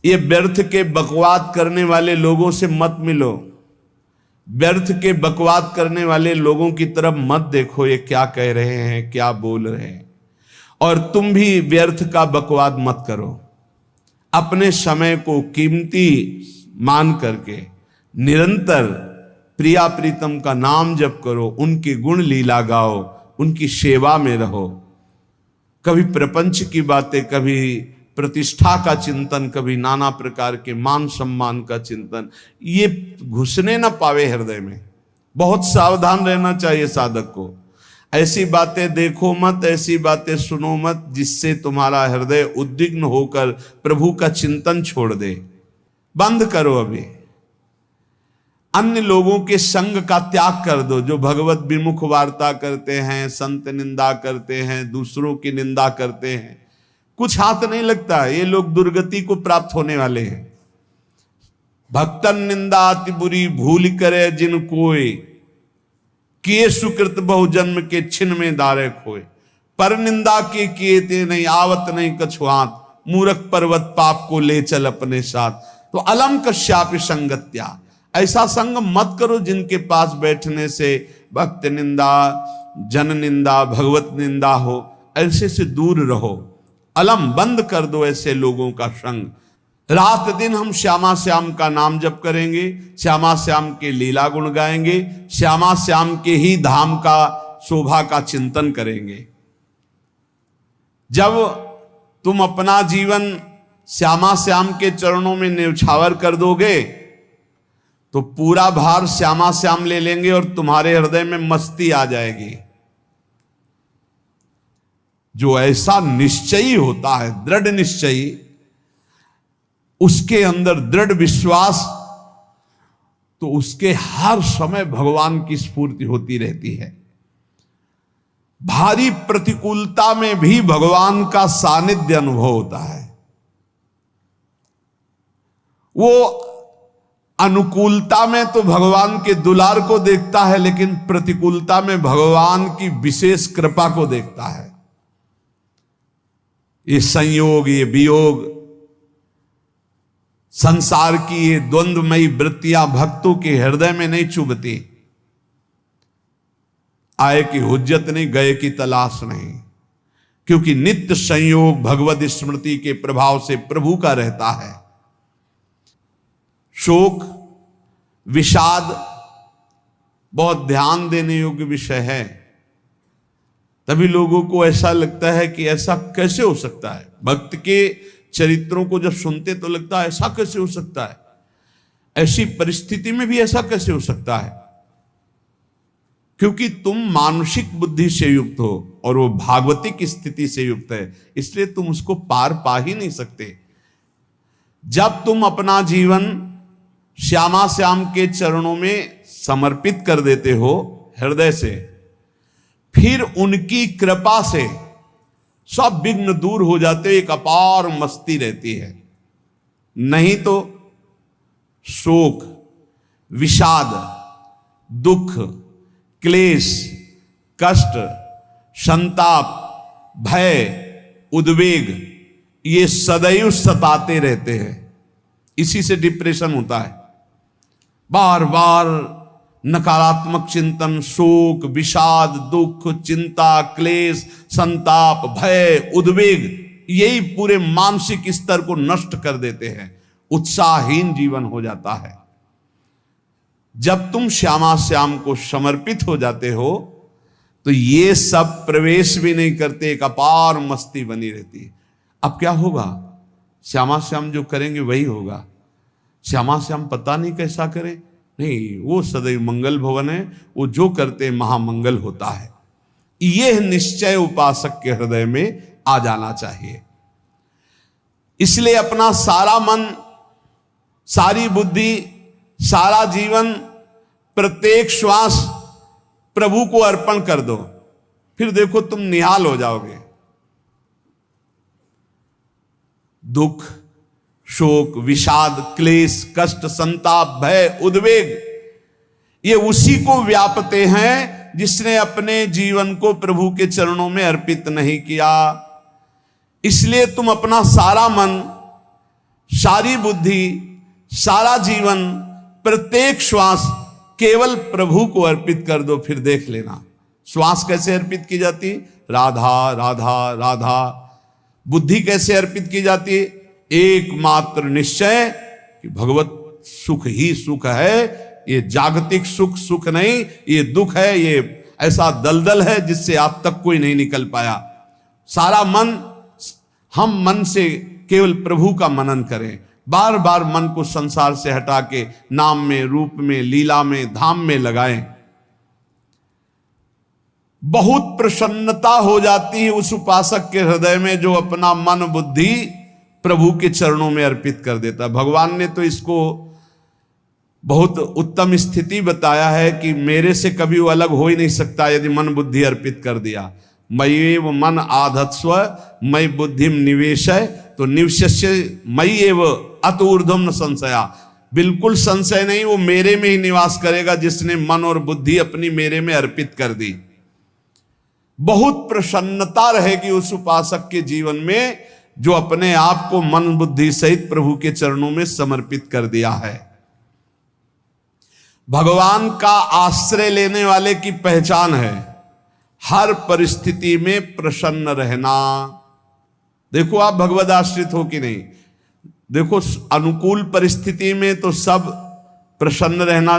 ये व्यर्थ के बकवाद करने वाले लोगों से मत मिलो, व्यर्थ के बकवाद करने वाले लोगों की तरफ मत देखो, ये क्या कह रहे हैं, क्या बोल रहे हैं। और तुम भी व्यर्थ का बकवाद मत करो। अपने समय को कीमती मान करके निरंतर प्रिया प्रीतम का नाम जप करो, उनके गुण लीला गाओ, उनकी सेवा में रहो। कभी प्रपंच की बातें, कभी प्रतिष्ठा का चिंतन, कभी नाना प्रकार के मान सम्मान का चिंतन, ये घुसने ना पावे हृदय में। बहुत सावधान रहना चाहिए साधक को। ऐसी बातें देखो मत, ऐसी बातें सुनो मत जिससे तुम्हारा हृदय उद्विग्न होकर प्रभु का चिंतन छोड़ दे। बंद करो अभी। अन्य लोगों के संग का त्याग कर दो, जो भगवत विमुख वार्ता करते हैं, संत निंदा करते हैं, दूसरों की निंदा करते हैं। कुछ हाथ नहीं लगता, ये लोग दुर्गति को प्राप्त होने वाले हैं। भक्तन निंदा अति बुरी भूल करे जिन कोय, किए सुकृत बहु जन्म के छिन में दारे खोए। पर निंदा के किए ते नहीं, आवत नहीं कछुआत, मूर्ख पर्वत पाप को ले चल अपने साथ। तो अलम कश्यापि संगत्या, ऐसा संग मत करो जिनके पास बैठने से भक्त निंदा, जन निंदा, भगवत निंदा हो। ऐसे से दूर रहो। अलम, बंद कर दो ऐसे लोगों का संग। रात दिन हम श्यामा श्याम का नाम जप करेंगे, श्यामा श्याम के लीला गुण गाएंगे, श्यामा श्याम के ही धाम का शोभा का चिंतन करेंगे। जब तुम अपना जीवन श्यामा श्याम के चरणों में न्यौछावर कर दोगे तो पूरा भार श्यामा श्याम ले लेंगे और तुम्हारे हृदय में मस्ती आ जाएगी। जो ऐसा निश्चयी होता है, दृढ़ निश्चयी, उसके अंदर दृढ़ विश्वास, तो उसके हर समय भगवान की स्फूर्ति होती रहती है। भारी प्रतिकूलता में भी भगवान का सानिध्य अनुभव होता है। वो अनुकूलता में तो भगवान के दुलार को देखता है, लेकिन प्रतिकूलता में भगवान की विशेष कृपा को देखता है। ये संयोग, ये वियोग, संसार की ये द्वंद्वमयी वृत्तियां भक्तों के हृदय में नहीं चुभती। आए की हुज्जत नहीं, गए की तलाश नहीं, क्योंकि नित्य संयोग भगवत स्मृति के प्रभाव से प्रभु का रहता है। शोक, विषाद बहुत ध्यान देने योग्य विषय है। तभी लोगों को ऐसा लगता है कि ऐसा कैसे हो सकता है। भक्त के चरित्रों को जब सुनते तो लगता है ऐसा कैसे हो सकता है, ऐसी परिस्थिति में भी ऐसा कैसे हो सकता है। क्योंकि तुम मानसिक बुद्धि से युक्त हो और वो भागवतिक स्थिति से युक्त है, इसलिए तुम उसको पार पा ही नहीं सकते। जब तुम अपना जीवन श्यामा श्याम के चरणों में समर्पित कर देते हो हृदय से, फिर उनकी कृपा से सब विघ्न दूर हो जाते, एक अपार मस्ती रहती है। नहीं तो शोक, विषाद, दुख, क्लेश, कष्ट, संताप, भय, उद्वेग, ये सदैव सताते रहते हैं। इसी से डिप्रेशन होता है। बार बार नकारात्मक चिंतन, शोक, विषाद, दुख, चिंता, क्लेश, संताप, भय, उद्वेग, यही पूरे मानसिक स्तर को नष्ट कर देते हैं। उत्साहहीन जीवन हो जाता है। जब तुम श्यामा श्याम को समर्पित हो जाते हो तो ये सब प्रवेश भी नहीं करते, एक अपार मस्ती बनी रहती है। अब क्या होगा? श्यामा श्याम जो करेंगे वही होगा। श्यामा श्याम पता नहीं कैसा करे, नहीं, वो सदैव मंगल भवन है, वो जो करते महामंगल होता है। यह निश्चय उपासक के हृदय में आ जाना चाहिए। इसलिए अपना सारा मन, सारी बुद्धि, सारा जीवन, प्रत्येक श्वास प्रभु को अर्पण कर दो, फिर देखो तुम निहाल हो जाओगे। दुख, शोक, विषाद, क्लेश, कष्ट, संताप, भय, उद्वेग, ये उसी को व्यापते हैं जिसने अपने जीवन को प्रभु के चरणों में अर्पित नहीं किया। इसलिए तुम अपना सारा मन, सारी बुद्धि, सारा जीवन, प्रत्येक श्वास केवल प्रभु को अर्पित कर दो, फिर देख लेना। श्वास कैसे अर्पित की जाती? राधा राधा राधा। बुद्धि कैसे अर्पित की जाती? एकमात्र निश्चय कि भगवत सुख ही सुख है, ये जागतिक सुख सुख नहीं, ये दुख है, ये ऐसा दलदल है जिससे आज तक कोई नहीं निकल पाया। सारा मन, हम मन से केवल प्रभु का मनन करें, बार बार मन को संसार से हटा के नाम में, रूप में, लीला में, धाम में लगाएं। बहुत प्रसन्नता हो जाती है उस उपासक के हृदय में जो अपना मन बुद्धि प्रभु के चरणों में अर्पित कर देता। भगवान ने तो इसको बहुत उत्तम स्थिति बताया है कि मेरे से कभी वो अलग हो ही नहीं सकता यदि मन बुद्धि अर्पित कर दिया। मय्येव मन आधत्स्व मयि बुद्धिम निवेशय, तो निवश्य मय्येव अत ऊर्ध्वं न संशया। बिल्कुल संशय नहीं, वो मेरे में ही निवास करेगा जिसने मन और बुद्धि अपनी मेरे में अर्पित कर दी। बहुत प्रसन्नता रहेगी उस उपासक के जीवन में जो अपने आप को मन बुद्धि सहित प्रभु के चरणों में समर्पित कर दिया है। भगवान का आश्रय लेने वाले की पहचान है हर परिस्थिति में प्रसन्न रहना। देखो आप भगवद आश्रित हो कि नहीं, देखो अनुकूल परिस्थिति में तो सब प्रसन्न रहना,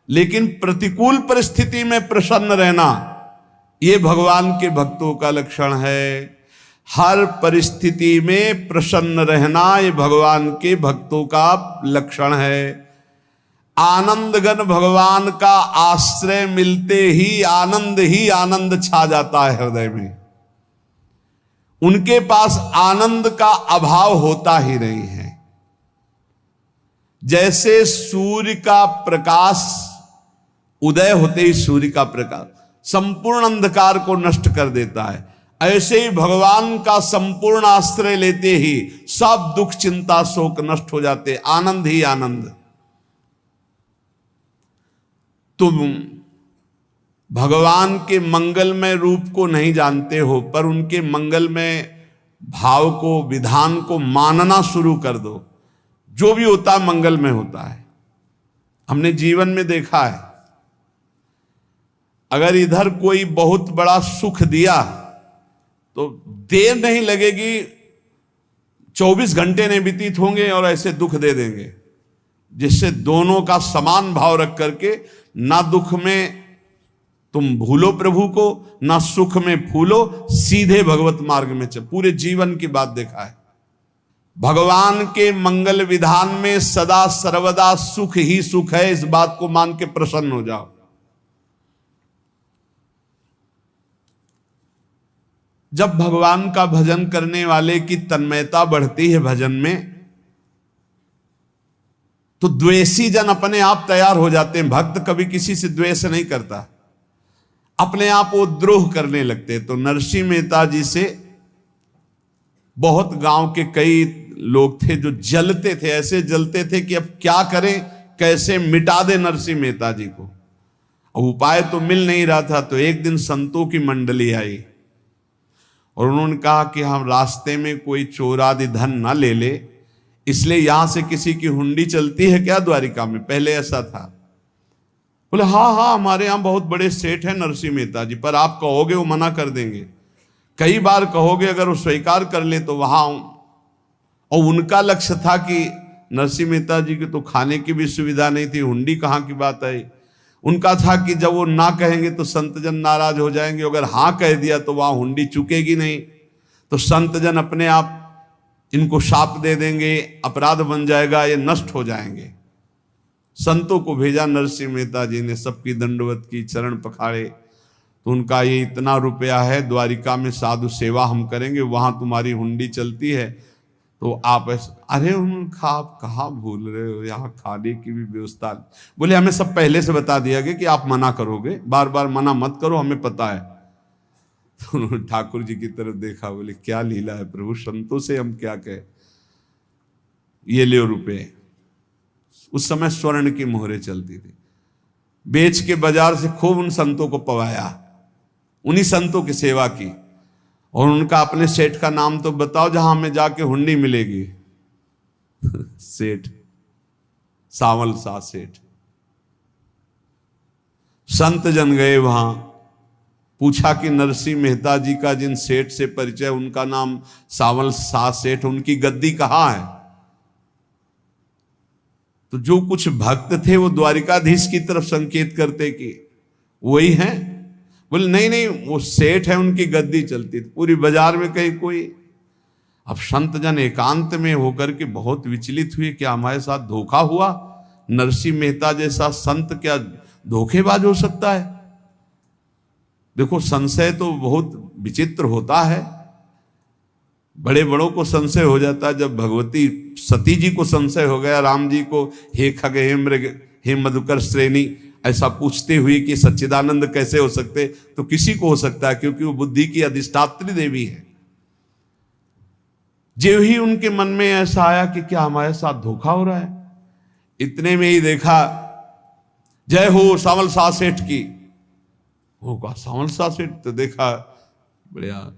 लेकिन प्रतिकूल परिस्थिति में प्रसन्न रहना ये भगवान के भक्तों का लक्षण है। हर परिस्थिति में प्रसन्न रहना ये भगवान के भक्तों का लक्षण है। आनंदगन भगवान का आश्रय मिलते ही आनंद छा जाता है हृदय में। उनके पास आनंद का अभाव होता ही नहीं है। जैसे सूर्य का प्रकाश उदय होते ही सूर्य का प्रकाश संपूर्ण अंधकार को नष्ट कर देता है, ऐसे ही भगवान का संपूर्ण आश्रय लेते ही सब दुख चिंता शोक नष्ट हो जाते, आनंद ही आनंद। तुम भगवान के मंगलमय रूप को नहीं जानते हो, पर उनके मंगलमय भाव को, विधान को मानना शुरू कर दो। जो भी होता है मंगलमय होता है। हमने जीवन में देखा है, अगर इधर कोई बहुत बड़ा सुख दिया तो देर नहीं लगेगी, 24 घंटे नहीं व्यतीत होंगे और ऐसे दुख दे देंगे, जिससे दोनों का समान भाव रख करके ना दुख में तुम भूलो प्रभु को, ना सुख में फूलो, सीधे भगवत मार्ग में चल। पूरे जीवन की बात देखा है। भगवान के मंगल विधान में सदा सर्वदा सुख ही सुख है, इस बात को मान के प्रसन्न हो जाओ। जब भगवान का भजन करने वाले की तन्मयता बढ़ती है भजन में, तो द्वेषी जन अपने आप तैयार हो जाते हैं। भक्त कभी किसी से द्वेष नहीं करता, अपने आप वो द्रोह करने लगते। तो नरसिंह मेहता जी से बहुत गांव के कई लोग थे जो जलते थे, ऐसे जलते थे कि अब क्या करें, कैसे मिटा दे नरसिंह मेहता जी को। अब उपाय तो मिल नहीं रहा था। तो एक दिन संतों की मंडली आई और उन्होंने कहा कि हम रास्ते में कोई चोर आदि धन ना ले ले, इसलिए यहां से किसी की हुंडी चलती है क्या द्वारिका में? पहले ऐसा था। बोले हाँ, हमारे यहां बहुत बड़े सेठ हैं नरसिंह मेहता जी, पर आप कहोगे वो मना कर देंगे। कई बार कहोगे, अगर वो स्वीकार कर ले तो वहां। और उनका लक्ष्य था कि नरसिंह मेहता जी की तो खाने की भी सुविधा नहीं थी, हुंडी कहाँ की बात आई। उनका था कि जब वो ना कहेंगे तो संतजन नाराज हो जाएंगे, अगर हाँ कह दिया तो वहां हुंडी चुकेगी नहीं, तो संतजन अपने आप इनको शाप दे देंगे, अपराध बन जाएगा, ये नष्ट हो जाएंगे। संतों को भेजा नरसिंह मेहता जी ने, सबकी दंडवत की, चरण पखाड़े। तो उनका ये इतना रुपया है, द्वारिका में साधु सेवा हम करेंगे, वहां तुम्हारी हुंडी चलती है, तो आप अरे उनका आप कहाँ भूल रहे हो, यहाँ खाने की भी व्यवस्था। बोले हमें सब पहले से बता दिया गया कि आप मना करोगे, बार बार मना मत करो, हमें पता है। तो उन्होंने ठाकुर जी की तरफ देखा, बोले क्या लीला है प्रभु, संतों से हम क्या कहें, ये ले रुपए। उस समय स्वर्ण की मोहरें चलती थी, बेच के बाजार से खूब उन संतों को पवाया, उन्हीं संतों की सेवा की। और उनका अपने सेठ का नाम तो बताओ जहां हमें जाके हुंडी मिलेगी। सेठ, सावल शाह सेठ। संत जन गए वहां, पूछा कि नरसिंह मेहता जी का जिन सेठ से परिचय, उनका नाम सावल शाह सेठ, उनकी गद्दी कहाँ है? तो जो कुछ भक्त थे वो द्वारिकाधीश की तरफ संकेत करते कि वही हैं। बोले नहीं नहीं, वो सेठ है, उनकी गद्दी चलती थी। पूरी बाजार में कहीं कोई। अब संत जन एकांत में होकर के बहुत विचलित हुए, क्या हमारे साथ धोखा हुआ? नरसिंह मेहता जैसा संत क्या धोखेबाज हो सकता है? देखो, संशय तो बहुत विचित्र होता है। बड़े बड़ों को संशय हो जाता है। जब भगवती सती जी को संशय हो गया, राम जी को, हे खग हे मृग हे मधुकर श्रेणी, ऐसा पूछते हुए कि सच्चिदानंद कैसे हो सकते, तो किसी को हो सकता है, क्योंकि वो बुद्धि की अधिष्ठात्री देवी है। जो ही उनके मन में ऐसा आया कि क्या हमारे साथ धोखा हो रहा है, इतने में ही देखा, जय हो सावल शाह सेठ की। वो कहा सावल शाह सेठ? तो देखा बढ़िया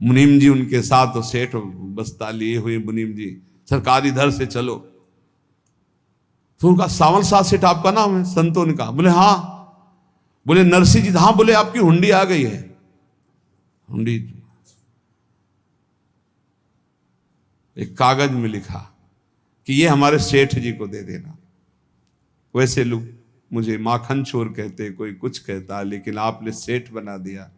मुनीम जी उनके साथ, और सेठ बस्ता लिए हुए मुनीम जी, सरकार इधर से चलो। तो उनका सावल शाह सेठ आपका नाम है? संतों ने कहा। बोले हाँ। बोले नरसिंह जी? हाँ। बोले आपकी हुंडी आ गई है। हुंडी एक कागज में लिखा कि ये हमारे सेठ जी को दे देना। वैसे लोग मुझे माखन चोर कहते, कोई कुछ कहता, लेकिन आपने सेठ बना दिया।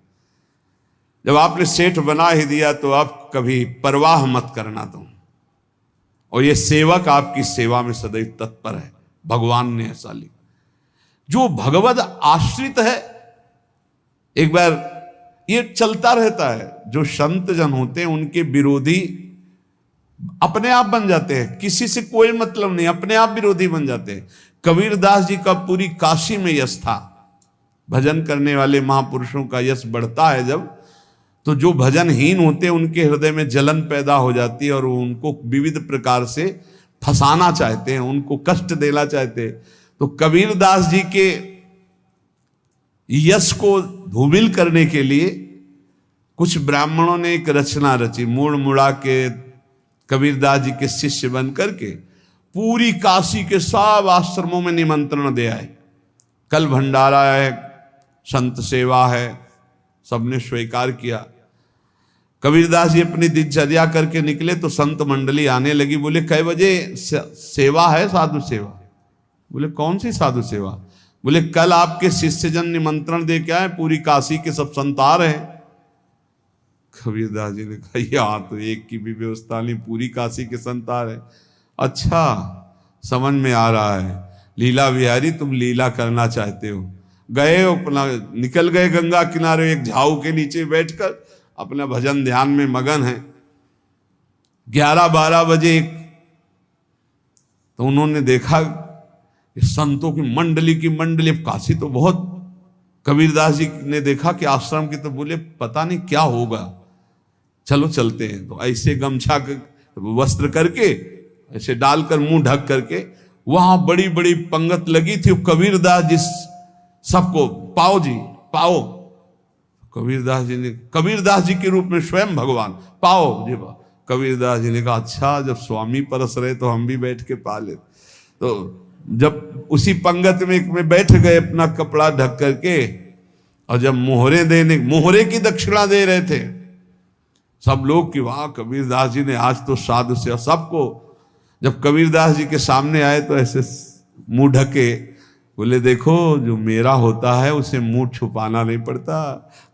जब आपने सेठ बना ही दिया तो आप कभी परवाह मत करना तुम। और ये सेवक आपकी सेवा में सदैव तत्पर है। भगवान ने ऐसा लिखा। जो भगवद आश्रित है, एक बार ये चलता रहता है, जो संत जन होते हैं उनके विरोधी अपने आप बन जाते हैं, किसी से कोई मतलब नहीं, अपने आप विरोधी बन जाते हैं। कबीरदास जी का पूरी काशी में यश था। भजन करने वाले महापुरुषों का यश बढ़ता है जब, तो जो भजनहीन होते हैं उनके हृदय में जलन पैदा हो जाती है, और वो उनको विविध प्रकार से फंसाना चाहते हैं, उनको कष्ट देना चाहते हैं। तो कबीरदास जी के यश को धूमिल करने के लिए कुछ ब्राह्मणों ने एक रचना रची। मुड़ मुड़ा के कबीरदास जी के शिष्य बन करके पूरी काशी के सब आश्रमों में निमंत्रण दे आए। कल भंडारा है, संत सेवा है, सबने स्वीकार किया। कबीरदास जी अपनी दिनचर्या करके निकले तो संत मंडली आने लगी। बोले कै बजे सेवा है? साधु सेवा। बोले कौन सी साधु सेवा? बोले कल आपके शिष्यजन निमंत्रण दे के आए, पूरी काशी के सब संत आ रहे हैं। कबीरदास जी ने कहा यहाँ तो एक की भी व्यवस्था नहीं, पूरी काशी के संत आ रहे। अच्छा, समझ में आ रहा है, लीला बिहारी तुम लीला करना चाहते हो। गए अपना निकल गए गंगा किनारे, एक झाऊ के नीचे बैठकर अपना भजन ध्यान में मगन है। 11-12 बजे तो उन्होंने देखा संतों की मंडली, अब काशी तो बहुत। कबीरदास जी ने देखा कि आश्रम की, तो बोले पता नहीं क्या होगा, चलो चलते हैं। तो ऐसे गमछा वस्त्र करके ऐसे डालकर मुंह ढक करके, वहां बड़ी बड़ी पंगत लगी थी। कबीरदास जी सबको पाओ जी पाओ। कबीरदास जी के रूप में स्वयं भगवान पाओ जी पाओ। कबीरदास जी ने कहा अच्छा, जब स्वामी परस रहे तो हम भी बैठ के पा ले। तो जब उसी पंगत में बैठ गए अपना कपड़ा ढक करके, और जब मोहरे की दक्षिणा दे रहे थे सब लोग कि वाह कबीरदास जी ने आज तो साधु से। सबको जब कबीरदास जी के सामने आए तो ऐसे मुंह ढके, बोले देखो जो मेरा होता है उसे मुंह छुपाना नहीं पड़ता,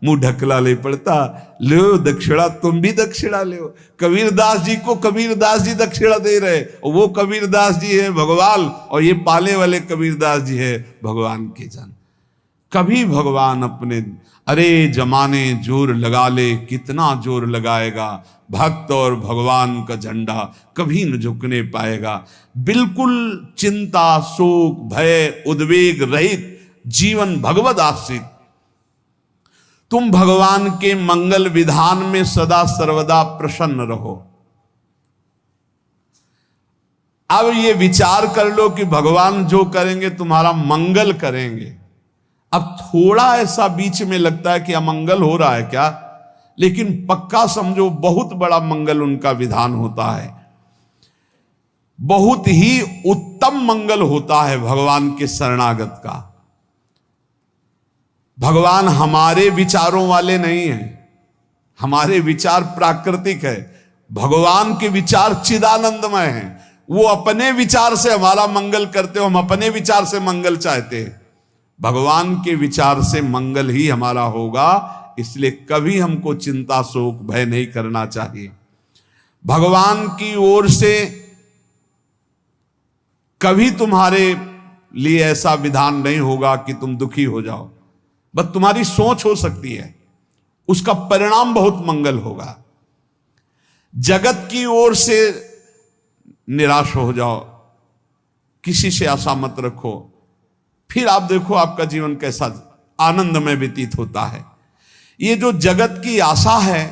मुंह ढकला नहीं पड़ता। लो दक्षिणा, तुम भी दक्षिणा ले। कबीरदास जी को कबीरदास जी दक्षिणा दे रहे, और वो कबीरदास जी है भगवान, और ये पाले वाले कबीरदास जी है भगवान के जन। कभी भगवान अपने, अरे जमाने जोर लगा ले, कितना जोर लगाएगा, भक्त और भगवान का झंडा कभी न झुकने पाएगा। बिल्कुल चिंता शोक भय उद्वेग रहित जीवन भगवद आश्रित। तुम भगवान के मंगल विधान में सदा सर्वदा प्रसन्न रहो। अब ये विचार कर लो कि भगवान जो करेंगे तुम्हारा मंगल करेंगे। अब थोड़ा ऐसा बीच में लगता है कि अमंगल हो रहा है क्या, लेकिन पक्का समझो बहुत बड़ा मंगल उनका विधान होता है। बहुत ही उत्तम मंगल होता है भगवान के शरणागत का। भगवान हमारे विचारों वाले नहीं हैं, हमारे विचार प्राकृतिक है, भगवान के विचार चिदानंदमय हैं। वो अपने विचार से हमारा मंगल करते हो, हम अपने विचार से मंगल चाहते हैं। भगवान के विचार से मंगल ही हमारा होगा, इसलिए कभी हमको चिंता शोक भय नहीं करना चाहिए। भगवान की ओर से कभी तुम्हारे लिए ऐसा विधान नहीं होगा कि तुम दुखी हो जाओ, बस तुम्हारी सोच हो सकती है, उसका परिणाम बहुत मंगल होगा। जगत की ओर से निराश हो जाओ, किसी से आशा मत रखो, फिर आप देखो आपका जीवन कैसा आनंदमय व्यतीत होता है। ये जो जगत की आशा है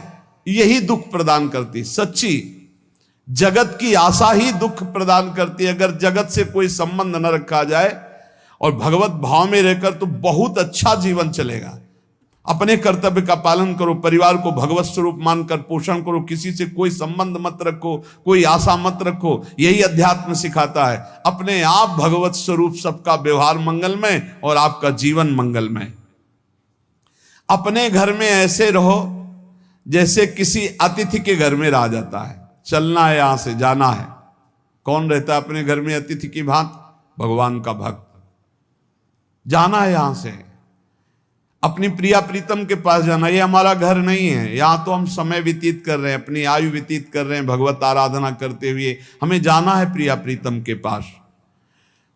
यही दुख प्रदान करती, सच्ची जगत की आशा ही दुख प्रदान करती है। अगर जगत से कोई संबंध न रखा जाए और भगवत भाव में रहकर तो बहुत अच्छा जीवन चलेगा। अपने कर्तव्य का पालन करो, परिवार को भगवत स्वरूप मानकर पोषण करो, किसी से कोई संबंध मत रखो, कोई आशा मत रखो, यही अध्यात्म सिखाता है। अपने आप भगवत स्वरूप, सबका व्यवहार मंगलमय और आपका जीवन मंगलमय। अपने घर में ऐसे रहो जैसे किसी अतिथि के घर में रह जाता है, चलना है यहां से जाना है। कौन रहता है अपने घर में अतिथि की भांति? भगवान का भक्त। जाना है यहां से, अपनी प्रिया प्रीतम के पास जाना। ये हमारा घर नहीं है, यहां तो हम समय व्यतीत कर रहे हैं, अपनी आयु व्यतीत कर रहे हैं भगवत आराधना करते हुए। हमें जाना है प्रिया प्रीतम के पास।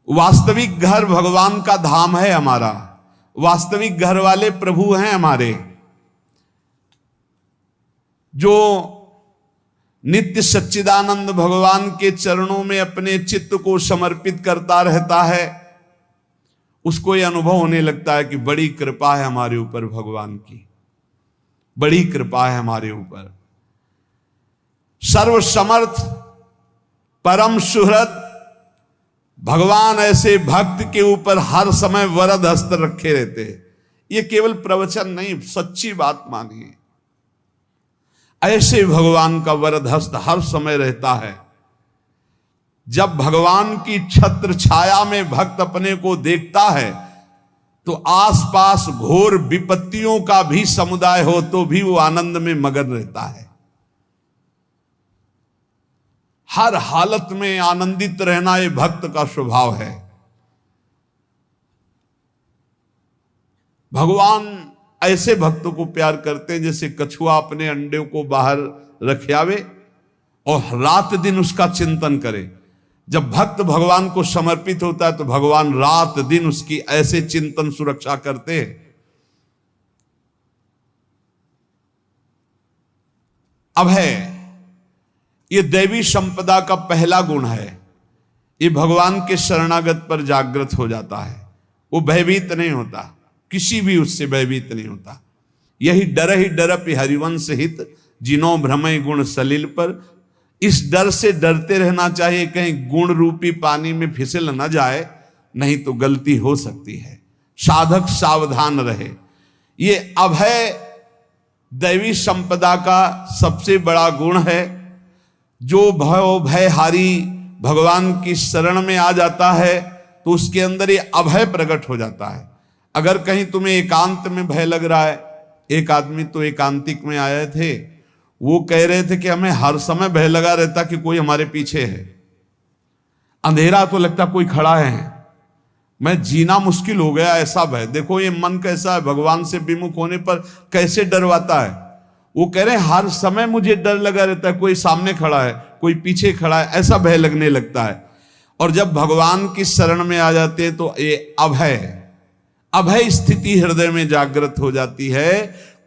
वास्तविक घर भगवान का धाम है हमारा, वास्तविक घर वाले प्रभु हैं हमारे। जो नित्य सच्चिदानंद भगवान के चरणों में अपने चित्त को समर्पित करता रहता है, उसको यह अनुभव होने लगता है कि बड़ी कृपा है हमारे ऊपर, भगवान की बड़ी कृपा है हमारे ऊपर। सर्वसमर्थ परम सुहृद भगवान ऐसे भक्त के ऊपर हर समय वरद हस्त रखे रहते हैं। ये केवल प्रवचन नहीं, सच्ची बात मानिए। ऐसे भगवान का वरद हस्त हर समय रहता है। जब भगवान की छत्र छाया में भक्त अपने को देखता है तो आसपास घोर विपत्तियों का भी समुदाय हो तो भी वो आनंद में मगन रहता है। हर हालत में आनंदित रहना ये भक्त का स्वभाव है। भगवान ऐसे भक्तों को प्यार करते हैं जैसे कछुआ अपने अंडे को बाहर रख आवे और रात दिन उसका चिंतन करे। जब भक्त भगवान को समर्पित होता है तो भगवान रात दिन उसकी ऐसे चिंतन सुरक्षा करते हैं। अभय, ये दैवी संपदा का पहला गुण है। ये भगवान के शरणागत पर जागृत हो जाता है, वो भयभीत नहीं होता, किसी भी उससे भयभीत नहीं होता। यही डरपि हरिवंश हित, जिनो भ्रमय गुण सलिल पर। इस डर से डरते रहना चाहिए कहीं गुण रूपी पानी में फिसल न जाए, नहीं तो गलती हो सकती है। साधक सावधान रहे। ये अभय दैवी संपदा का सबसे बड़ा गुण है। जो भयहारी भगवान की शरण में आ जाता है तो उसके अंदर ये अभय प्रकट हो जाता है। अगर कहीं तुम्हें एकांत में भय लग रहा है, एक आदमी तो एकांतिक में आए थे, वो कह रहे थे कि हमें हर समय भय लगा रहता कि कोई हमारे पीछे है, अंधेरा तो लगता कोई खड़ा है, मैं जीना मुश्किल हो गया, ऐसा भय। देखो ये मन कैसा है, भगवान से विमुख होने पर कैसे डरवाता है। वो कह रहे हैं हर समय मुझे डर लगा रहता है, कोई सामने खड़ा है, कोई पीछे खड़ा है, ऐसा भय लगने लगता है। और जब भगवान की शरण में आ जाते हैं तो ये अभय स्थिति हृदय में जागृत हो जाती है।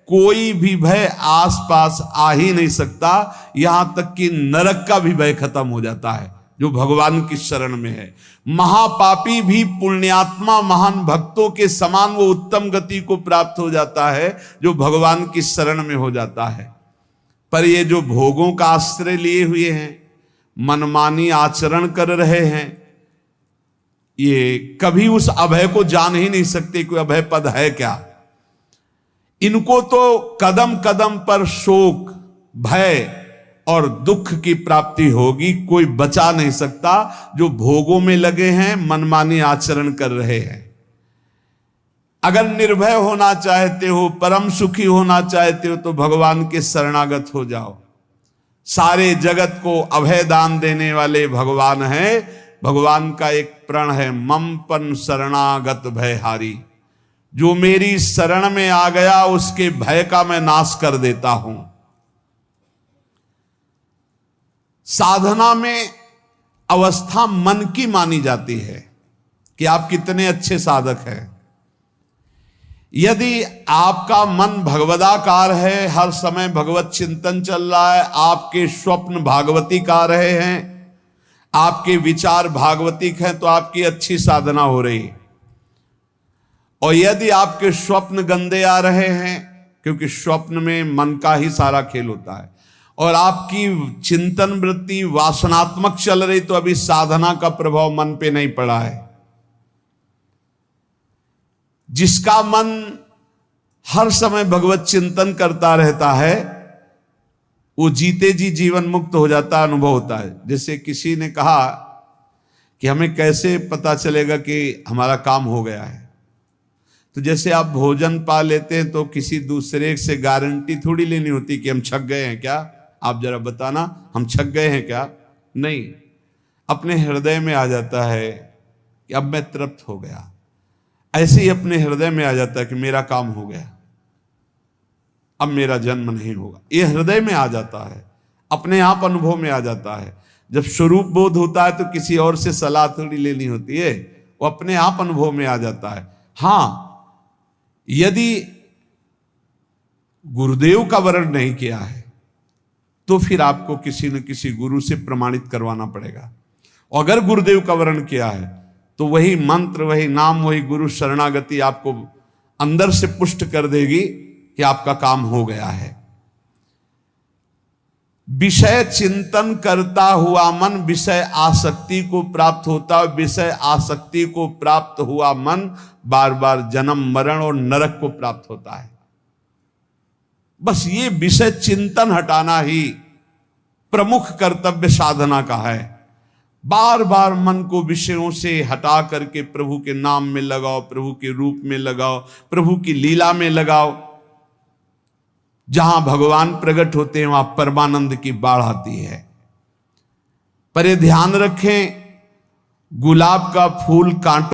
कोई भी भय आसपास आ ही नहीं सकता, यहां तक कि नरक का भी भय खत्म हो जाता है जो भगवान की शरण में है। महापापी भी पुण्यात्मा महान भक्तों के समान वो उत्तम गति को प्राप्त हो जाता है जो भगवान की शरण में हो जाता है। पर ये जो भोगों का आश्रय लिए हुए हैं, मनमानी आचरण कर रहे हैं, ये कभी उस अभय को जान ही नहीं सकते कोई अभय पद है क्या। इनको तो कदम कदम पर शोक, भय, और दुख की प्राप्ति होगी। कोई बचा नहीं सकता जो भोगों में लगे हैं, मनमानी आचरण कर रहे हैं। अगर निर्भय होना चाहते हो, परम सुखी होना चाहते हो, तो भगवान के शरणागत हो जाओ। सारे जगत को अभय दान देने वाले भगवान हैं। भगवान का एक प्रण है, मम पन शरणागत भयहारी। जो मेरी शरण में आ गया उसके भय का मैं नाश कर देता हूं। साधना में अवस्था मन की मानी जाती है कि आप कितने अच्छे साधक हैं। यदि आपका मन भगवदाकार है, हर समय भगवत चिंतन चल रहा है, आपके स्वप्न भागवतिक आ रहे हैं, आपके विचार भागवतिक हैं, तो आपकी अच्छी साधना हो रही है। और यदि आपके स्वप्न गंदे आ रहे हैं, क्योंकि स्वप्न में मन का ही सारा खेल होता है, और आपकी चिंतन वृत्ति वासनात्मक चल रही, तो अभी साधना का प्रभाव मन पे नहीं पड़ा है। जिसका मन हर समय भगवत चिंतन करता रहता है, वो जीते जी जीवन मुक्त हो जाता, अनुभव होता है। जैसे किसी ने कहा कि हमें कैसे पता चलेगा कि हमारा काम हो गया है, तो जैसे आप भोजन पा लेते हैं तो किसी दूसरे से गारंटी थोड़ी लेनी होती कि हम छक गए हैं क्या, आप जरा बताना हम छक गए हैं क्या। नहीं, अपने हृदय में आ जाता है कि अब मैं तृप्त हो गया। ऐसे ही अपने हृदय में आ जाता है कि मेरा काम हो गया, अब मेरा जन्म नहीं होगा। ये हृदय में आ जाता है, अपने आप अनुभव में आ जाता है। जब स्वरूप बोध होता है तो किसी और से सलाह थोड़ी लेनी होती है, वो अपने आप अनुभव में आ जाता है। हाँ, यदि गुरुदेव का वर्ण नहीं किया है तो फिर आपको किसी न किसी गुरु से प्रमाणित करवाना पड़ेगा। और अगर गुरुदेव का वर्ण किया है तो वही मंत्र, वही नाम, वही गुरु शरणागति आपको अंदर से पुष्ट कर देगी कि आपका काम हो गया है। विषय चिंतन करता हुआ मन विषय आसक्ति को प्राप्त होता है। विषय आसक्ति को प्राप्त हुआ मन बार बार जन्म, मरण और नरक को प्राप्त होता है। बस ये विषय चिंतन हटाना ही प्रमुख कर्तव्य साधना का है। बार बार मन को विषयों से हटा करके प्रभु के नाम में लगाओ, प्रभु के रूप में लगाओ, प्रभु की लीला में लगाओ। जहां भगवान प्रकट होते हैं वहां परमानंद की बाढ़ आती है। पर ये ध्यान रखें, गुलाब का फूल कांटों